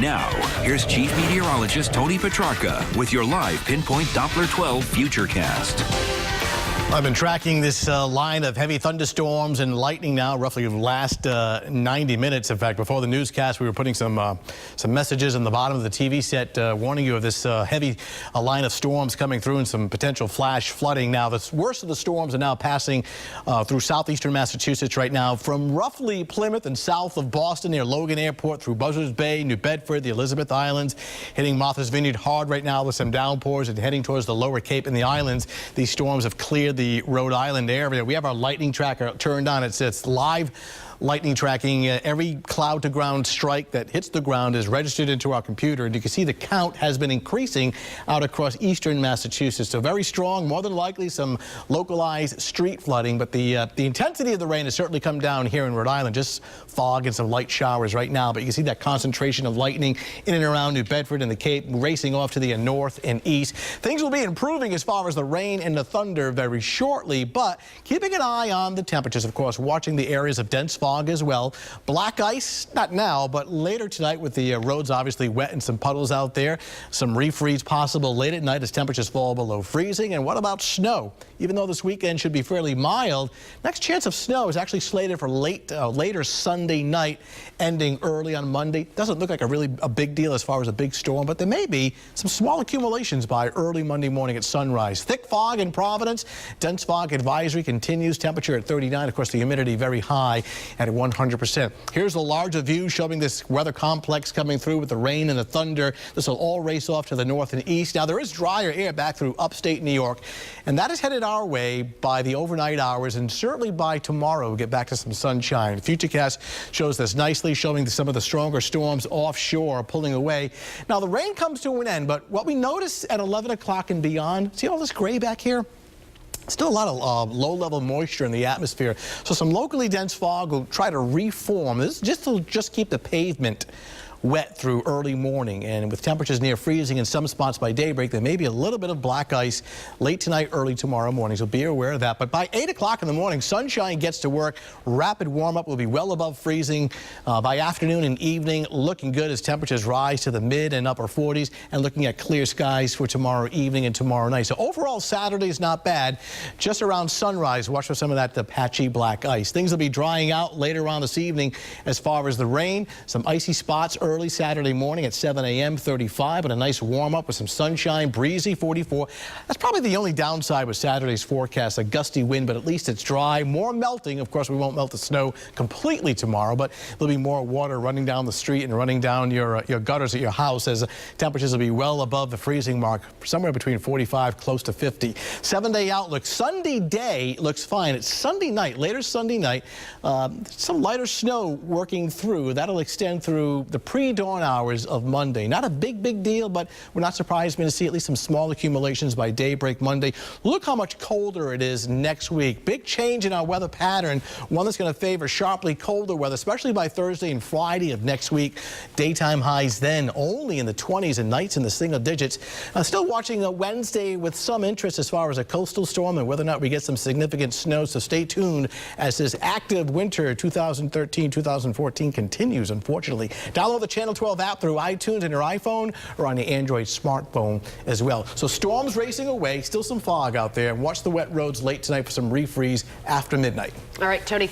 Now, here's Chief Meteorologist Tony Petrarca with your live Pinpoint Doppler 12 Futurecast. I've been tracking this line of heavy thunderstorms and lightning now roughly the last 90 minutes. In fact, before the newscast, we were putting some messages on the bottom of the TV set warning you of this heavy line of storms coming through and some potential flash flooding. Now, the worst of the storms are now passing through southeastern Massachusetts right now from roughly Plymouth and south of Boston near Logan Airport through Buzzards Bay, New Bedford, the Elizabeth Islands, hitting Martha's Vineyard hard right now with some downpours and heading towards the lower Cape and the islands. These storms have cleared the Rhode Island area. We have our lightning tracker turned on. It's live lightning tracking. Every cloud to ground strike that hits the ground is registered into our computer, and you can see the count has been increasing out across eastern Massachusetts. So very strong, more than likely some localized street flooding, but the intensity of the rain has certainly come down here in Rhode Island. Just fog and some light showers right now, but you can see that concentration of lightning in and around New Bedford and the Cape racing off to the north and east. Things will be improving as far as the rain and the thunder very shortly, but keeping an eye on the temperatures, of course, watching the areas of dense fog as well. Black ice, not now, but later tonight with the roads obviously wet and some puddles out there. Some refreeze possible late at night as temperatures fall below freezing. And what about snow? Even though this weekend should be fairly mild, next chance of snow is actually slated for later Sunday night, ending early on Monday. Doesn't look like a big deal as far as a big storm, but there may be some small accumulations by early Monday morning at sunrise. Thick fog in Providence. Dense fog advisory continues. Temperature at 39. Of course, the humidity very high at 100%. Here's the larger view showing this weather complex coming through with the rain and the thunder. This will all race off to the north and east. Now, there is drier air back through upstate New York, and that is headed our way by the overnight hours, and certainly by tomorrow we'll get back to some sunshine. Futurecast shows this nicely, showing some of the stronger storms offshore pulling away. Now, the rain comes to an end, but what we notice at 11 o'clock and beyond, see all this gray back here? Still a lot of low-level moisture in the atmosphere, so some locally dense fog will try to reform. This just keep the pavement wet through early morning, and with temperatures near freezing in some spots by daybreak, there may be a little bit of black ice late tonight, early tomorrow morning, so be aware of that. But by 8 o'clock in the morning, sunshine gets to work. Rapid warm-up will be well above freezing by afternoon and evening. Looking good as temperatures rise to the mid and upper 40s, and looking at clear skies for tomorrow evening and tomorrow night. So overall, Saturday is not bad. Just around sunrise, watch for some of that patchy black ice. Things will be drying out later on this evening as far as the rain. Some icy spots early Saturday morning at 7 a.m., 35, but a nice warm-up with some sunshine, breezy, 44. That's probably the only downside with Saturday's forecast, a gusty wind, but at least it's dry. More melting. Of course, we won't melt the snow completely tomorrow, but there'll be more water running down the street and running down your gutters at your house, as temperatures will be well above the freezing mark, somewhere between 45, close to 50. 7-day outlook. Sunday day looks fine. It's Sunday night, later Sunday night, some lighter snow working through. That'll extend through the pre-dawn hours of Monday. Not a big deal, but we're not surprised to see at least some small accumulations by daybreak Monday. Look how much colder it is next week. Big change in our weather pattern, one that's going to favor sharply colder weather, especially by Thursday and Friday of next week. Daytime highs then only in the 20s and nights in the single digits. Still watching a Wednesday with some interest as far as a coastal storm and whether or not we get some significant snow, so stay tuned as this active winter 2013-2014 continues, unfortunately. Download the Channel 12 app through iTunes on your iPhone or on the Android smartphone as well. So storms racing away, still some fog out there, and watch the wet roads late tonight for some refreeze after midnight. All right, Tony.